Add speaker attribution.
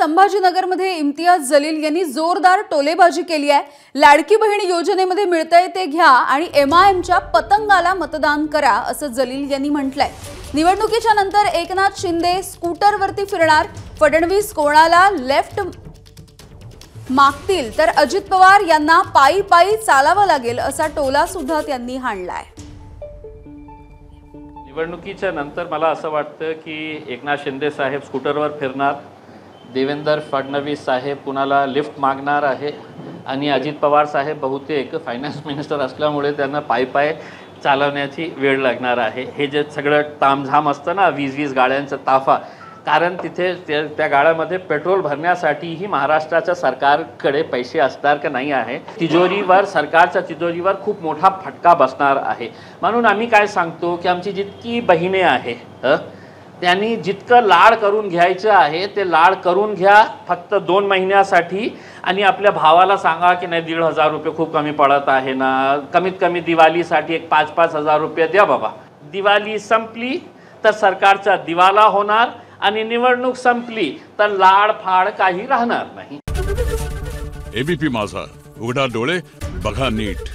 Speaker 1: संभाजीनगरमध्ये इम्तियाज जलील यांनी जोरदार टोलेबाजी केली आहे। लाडकी बहीण योजनेमध्ये मिळतंय ते घ्या आणि एमआयएमच्या पतंगाला मतदान करा असं जलील यांनी म्हटलंय। निवडणुकीच्या नंतर एकनाथ शिंदे स्कूटरवरती फिरणार, फडणवीस कोणाला लेफ्ट मागतील तर अजित पवार यांना पायी पायी चालावं लागेल असा टोला सुद्धा त्यांनी हाणलाय।
Speaker 2: निवडणुकीच्या नंतर मला असं वाटतं की एकनाथ शिंदे साहेब स्कूटरवर फिरणार, देवेंद्र फडणवीस साहेब कुणाला लिफ्ट मागणार आहे आणि अजित पवार साहेब बहुतेक फायनान्स मिनिस्टर असल्यामुळे त्यांना पायी पायी चालवण्याची वेळ लागणार आहे। हे जे सगळं तामझाम असतं ना, 20-20 गाड्यांचा ताफा, कारण तिथे त्या गाड्यामध्ये पेट्रोल भरण्यासाठीही महाराष्ट्राच्या सरकारकडे पैसे असणार का नाही आहे, तिजोरीवर, सरकारच्या तिजोरीवर खूप मोठा फटका बसणार आहे। म्हणून आम्ही काय सांगतो की आमची जितकी बहिणे आहे त्यांनी जितकं लाड करून घ्यायचं आहे ते लाड करून घ्या, फक्त 2 महिन्यासाठी, आणि आपल्या भावाला सांगा की नाही 1,500 रुपये खूप कमी पडत आहे ना, कमीत कमी दिवाळीसाठी एक 5-5 हजार रुपये द्या बाबा। दिवाळी संपली तर सरकारचा दिवाला होणार आणि निवडणूक संपली तर लाड फाड काही राहणार नाही।
Speaker 3: एबीपी माझा, उघडा डोळे बघा नीट।